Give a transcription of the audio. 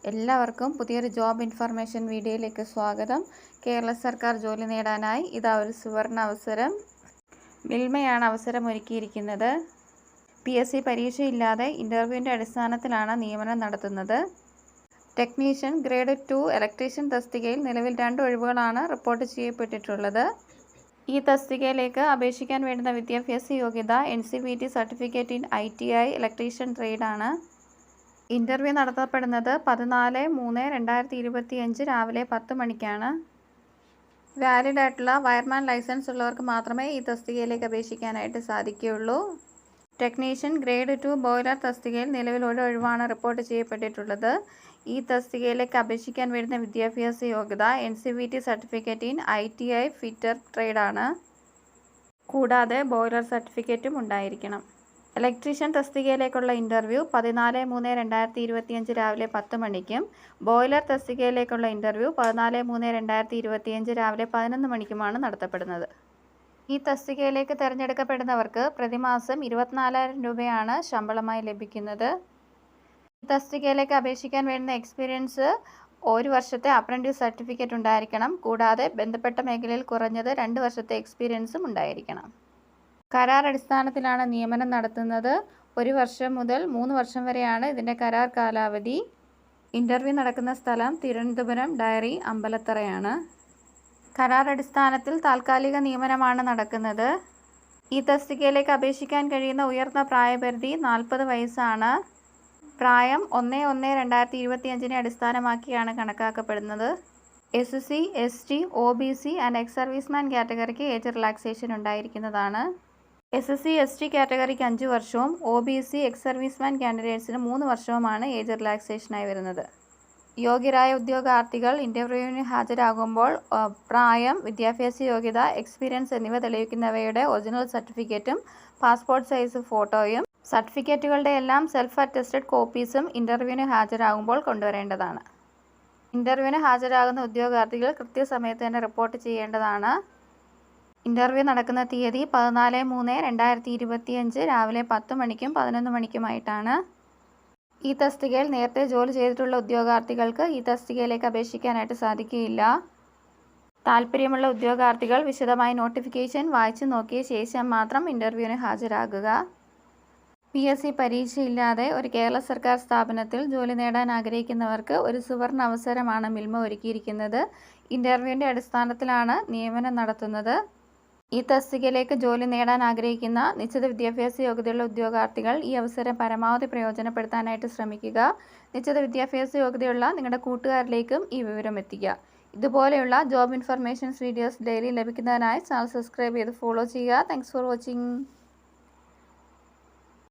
എല്ലാവർക്കും പുതിയൊരു job information വീഡിയോയിലേക്ക് സ്വാഗതം. കേരള സർക്കാർ ജോലി നേടാനായി ഇതാ ഒരു സുവർണ അവസരം. മിൽമയാണ് അവസരം ഒരുക്കിയിരിക്കുന്നത്. PSC പരീക്ഷയില്ലാതെ ഇൻ്റർവ്യൂവിൻ്റെ അടിസ്ഥാനത്തിലാണ് നിയമനം നടത്തുന്നത്. ടെക്നീഷ്യൻ ഗ്രേഡ് 2 ഇലക്ട്രീഷ്യൻ തസ്തികയിൽ നിലവിൽ 2 ഒഴിവുകളാണ് റിപ്പോർട്ട് ചെയ്യപ്പെട്ടിട്ടുള്ളത്. ഈ തസ്തികയിലേക്ക് അപേക്ഷിക്കാൻ വേണ്ടുന്ന വിദ്യാഭ്യാസ യോഗ്യത NCVT certificate in ITI electrician ട്രേഡാണ്. ഇൻ്റർവ്യൂ നടത്തപ്പെടുന്നത് 14/3/2025 രാവിലെ 10 മണിക്കാണ്. വാലിഡ് ആയിട്ടുള്ള വയർമാൻ ലൈസൻസ് ഉള്ളവർക്ക് മാത്രമേ ഈ തസ്തികയിലേക്ക് അപേക്ഷിക്കാനായിട്ട് സാധിക്കുകയുള്ളൂ. ടെക്നീഷ്യൻ ഗ്രേഡ് 2 ബോയിലർ തസ്തികയിൽ നിലവിൽ ഒരു ഒഴിവാണ് റിപ്പോർട്ട് ചെയ്യപ്പെട്ടിട്ടുള്ളത്. ഈ തസ്തികയിലേക്ക് അപേക്ഷിക്കാൻ വേണ്ടുന്ന വിദ്യാഭ്യാസ യോഗ്യത NCVT certificate in ITI fitter ട്രേഡാണ്. കൂടാതെ ബോയിലർ സർട്ടിഫിക്കറ്റും ഉണ്ടായിരിക്കണം. ഇലക്ട്രീഷ്യൻ തസ്തികയിലേക്കുള്ള ഇൻ്റർവ്യൂ 14/3/2025 രാവിലെ 10 മണിക്കും ബോയിലർ തസ്തികയിലേക്കുള്ള ഇൻ്റർവ്യൂ 14/3/2025 രാവിലെ 11 മണിക്കുമാണ് നടത്തപ്പെടുന്നത്. ഈ തസ്തികയിലേക്ക് തിരഞ്ഞെടുക്കപ്പെടുന്നവർക്ക് പ്രതിമാസം 24,000 രൂപയാണ് ശമ്പളമായി ലഭിക്കുന്നത്. ഈ തസ്തികയിലേക്ക് അപേക്ഷിക്കാൻ വേണ്ടുന്ന എക്സ്പീരിയൻസ് 1 വർഷത്തെ അപ്രൻറ്റീസ് സർട്ടിഫിക്കറ്റ് ഉണ്ടായിരിക്കണം. കൂടാതെ ബന്ധപ്പെട്ട മേഖലയിൽ കുറഞ്ഞത് 2 വർഷത്തെ എക്സ്പീരിയൻസും ഉണ്ടായിരിക്കണം. കരാർ അടിസ്ഥാനത്തിലാണ് നിയമനം നടത്തുന്നത്. 1 വർഷം മുതൽ 3 വർഷം വരെയാണ് ഇതിൻ്റെ കരാർ കാലാവധി. ഇൻ്റർവ്യൂ നടക്കുന്ന സ്ഥലം തിരുവനന്തപുരം ഡയറി അമ്പലത്തറയാണ്. കരാർ അടിസ്ഥാനത്തിൽ താൽക്കാലിക നിയമനമാണ് നടക്കുന്നത്. ഈ തസ്തികയിലേക്ക് അപേക്ഷിക്കാൻ കഴിയുന്ന ഉയർന്ന പ്രായപരിധി 40 വയസ്സാണ്. പ്രായം 1/1/2025 അടിസ്ഥാനമാക്കിയാണ് കണക്കാക്കപ്പെടുന്നത്. SC, ST, OBC and ex serviceman കാറ്റഗറിക്ക് ഏജ് റിലാക്സേഷൻ ഉണ്ടായിരിക്കുന്നതാണ്. SC, ST കാറ്റഗറിക്ക് 5 വർഷവും OBC എക്സ് സർവീസ്മാൻ കാൻഡിഡേറ്റ്സിന് 3 വർഷവുമാണ് ഏജ് റിലാക്സേഷനായി വരുന്നത്. യോഗ്യരായ ഉദ്യോഗാർത്ഥികൾ ഇൻ്റർവ്യൂവിന് ഹാജരാകുമ്പോൾ പ്രായം, വിദ്യാഭ്യാസ യോഗ്യത, എക്സ്പീരിയൻസ് എന്നിവ തെളിയിക്കുന്നവയുടെ ഒറിജിനൽ സർട്ടിഫിക്കറ്റും പാസ്പോർട്ട് സൈസ് ഫോട്ടോയും സർട്ടിഫിക്കറ്റുകളുടെ എല്ലാം സെൽഫ് അറ്റസ്റ്റഡ് കോപ്പീസും ഇൻ്റർവ്യൂവിന് ഹാജരാകുമ്പോൾ കൊണ്ടുവരേണ്ടതാണ്. ഇൻ്റർവ്യൂവിന് ഹാജരാകുന്ന ഉദ്യോഗാർത്ഥികൾ കൃത്യസമയത്ത് തന്നെ റിപ്പോർട്ട് ചെയ്യേണ്ടതാണ്. ഇൻ്റർവ്യൂ നടക്കുന്ന തീയതി 14/3/2025 രാവിലെ 10 മണിക്കും 11 മണിക്കുമായിട്ടാണ്. ഈ തസ്തികയിൽ നേരത്തെ ജോലി ചെയ്തിട്ടുള്ള ഉദ്യോഗാർത്ഥികൾക്ക് ഈ തസ്തികയിലേക്ക് അപേക്ഷിക്കാനായിട്ട് സാധിക്കുകയില്ല. താൽപ്പര്യമുള്ള ഉദ്യോഗാർത്ഥികൾ വിശദമായി നോട്ടിഫിക്കേഷൻ വായിച്ചു നോക്കിയ ശേഷം മാത്രം ഇൻ്റർവ്യൂവിന് ഹാജരാകുക. PSC പരീക്ഷയില്ലാതെ ഒരു കേരള സർക്കാർ സ്ഥാപനത്തിൽ ജോലി നേടാൻ ആഗ്രഹിക്കുന്നവർക്ക് ഒരു സുവർണ അവസരമാണ് മിൽമ ഒരുക്കിയിരിക്കുന്നത്. ഇൻ്റർവ്യൂവിൻ്റെ അടിസ്ഥാനത്തിലാണ് നിയമനം നടത്തുന്നത്. ഈ തസ്തികയിലേക്ക് ജോലി നേടാൻ ആഗ്രഹിക്കുന്ന നിശ്ചിത വിദ്യാഭ്യാസ യോഗ്യതയുള്ള ഉദ്യോഗാർത്ഥികൾ ഈ അവസരം പരമാവധി പ്രയോജനപ്പെടുത്താനായിട്ട് ശ്രമിക്കുക. നിശ്ചിത വിദ്യാഭ്യാസ യോഗ്യതയുള്ള നിങ്ങളുടെ കൂട്ടുകാരിലേക്കും ഈ വിവരം എത്തിക്കുക. ഇതുപോലെയുള്ള ജോബ് ഇൻഫർമേഷൻസ് വീഡിയോസ് ഡെയിലി ലഭിക്കുന്നതിനായി ചാനൽ സബ്സ്ക്രൈബ് ചെയ്ത് ഫോളോ ചെയ്യുക. Thanks for watching.